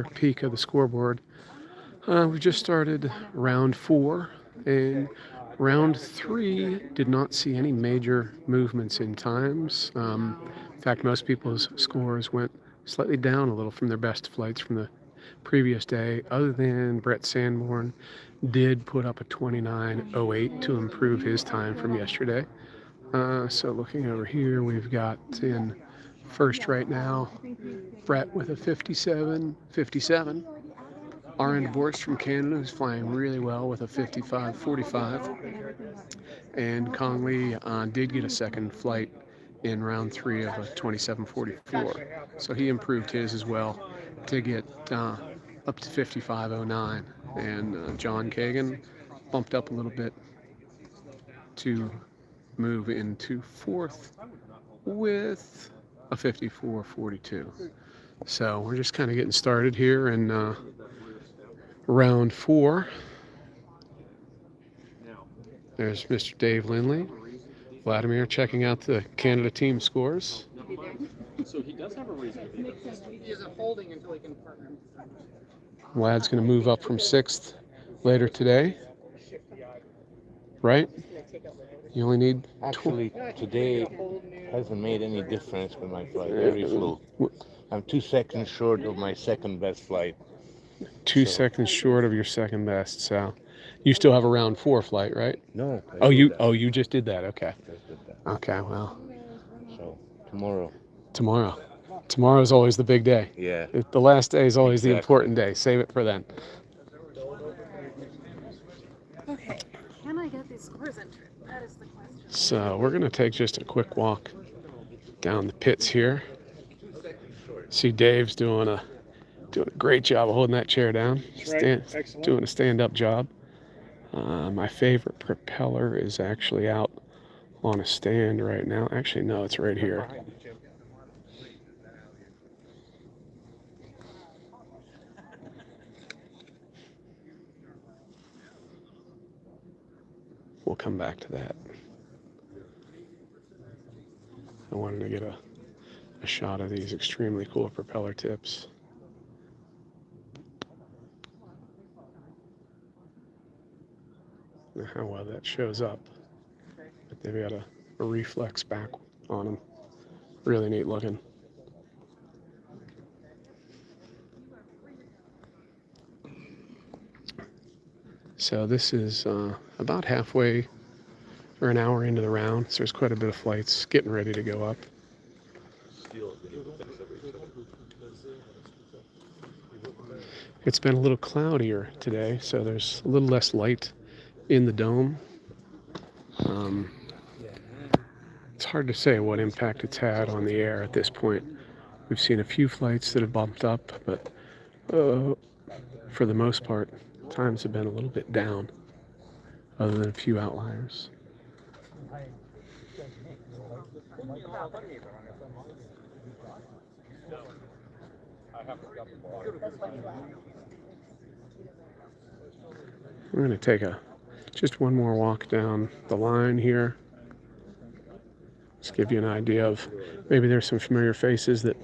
peek of the scoreboard. We just started round 4, and round 3 did not see any major movements in times. In fact, most people's scores went slightly down a little from their best flights from the previous day, other than Brett Sanborn did put up a 29.08 to improve his time from yesterday. So looking over here, we've got in first right now, Brett with a 57.57. Aaron Borst from Canada is flying really well with a 55.45. And Conley did get a second flight in round 3 of a 27.44. So he improved his as well to get up to 55.09. And John Kagan bumped up a little bit to move into fourth with a 54.42. So we're just kind of getting started here in round 4. There's Mr. Dave Lindley. Vladimir checking out the Canada team scores. So he does have a reason to be. He isn't holding until he can partner. Vlad's going to move up from 6th later today. Right? You only need... Actually, today hasn't made any difference with my flight. Very fluid. I'm 2 seconds short of my second best flight. 2 seconds short of your second best. So you still have a round 4 flight, right? No. You just did that. Okay. Just did that. Okay. Well. So tomorrow. Tomorrow's always the big day. Yeah. The last day is always the important day. Save it for then. Okay. Can I get these scores entered? That is the question. So we're going to take just a quick walk down the pits here. See Dave's doing a great job of holding that chair down. Doing a stand-up job. My favorite propeller is actually out on a stand right now. Actually, no, it's right here. We'll come back to that. I wanted to get a shot of these extremely cool propeller tips. How well that shows up. But they've got a reflex back on them. Really neat looking. So this is about halfway or an hour into the round. So there's quite a bit of flights getting ready to go up. It's been a little cloudier today, so there's a little less light in the dome. It's hard to say what impact it's had on the air at this point. We've seen a few flights that have bumped up, but for the most part, times have been a little bit down, other than a few outliers. We're going to take just one more walk down the line here. Just give you an idea of maybe there's some familiar faces that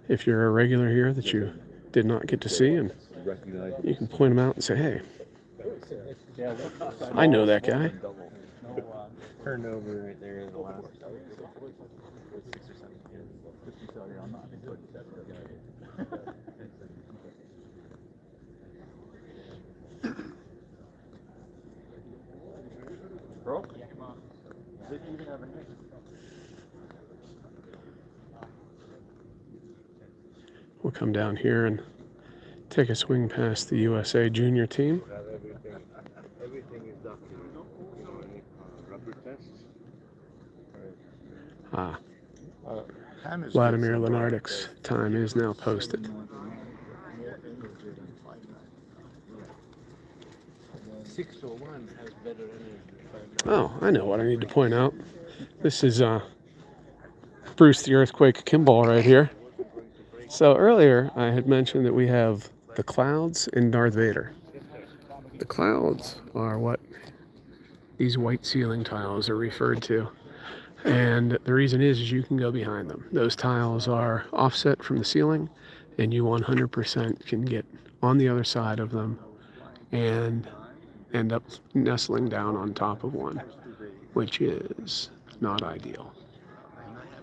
if you're a regular here that you did not get to see, and you can point them out and say, hey, I know that guy. Turnover right there in the last 6 or 7 years. Bro? Did you even have a hit? We'll come down here and take a swing past the USA junior team. Everything is documented. Any rubber tests? Vladimir Lenardic's time is now posted. Oh, I know what I need to point out. This is Bruce the Earthquake Kimball right here. So earlier I had mentioned that we have the clouds and Darth Vader. The clouds are what these white ceiling tiles are referred to. And the reason is you can go behind them. Those tiles are offset from the ceiling, and you 100% can get on the other side of them and end up nestling down on top of one, which is not ideal.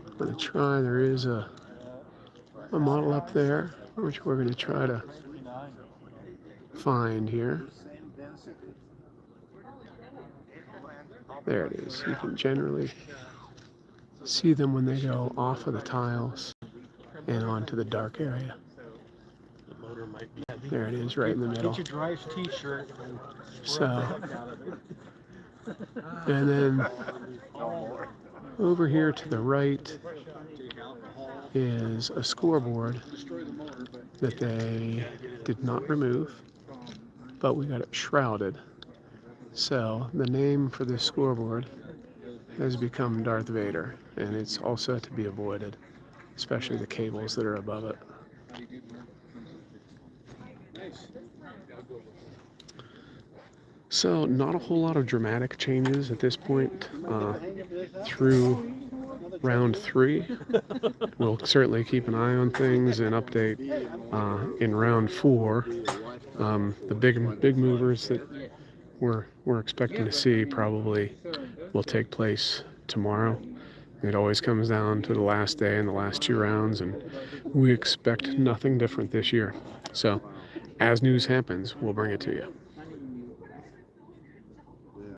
I'm going to try, there is a model up there, which we're going to try to find here. There it is. You can generally see them when they go off of the tiles and onto the dark area. There it is, right in the middle. Get your Drives t-shirt. So, and then over here to the right is a scoreboard that they did not remove, but we got it shrouded. So the name for this scoreboard has become Darth Vader, and it's also to be avoided, especially the cables that are above it. So not a whole lot of dramatic changes at this point through round 3. We'll certainly keep an eye on things and update in round 4. The big movers that we're expecting to see probably will take place tomorrow. It always comes down to the last day and the last 2 rounds, and we expect nothing different this year. So as news happens, we'll bring it to you.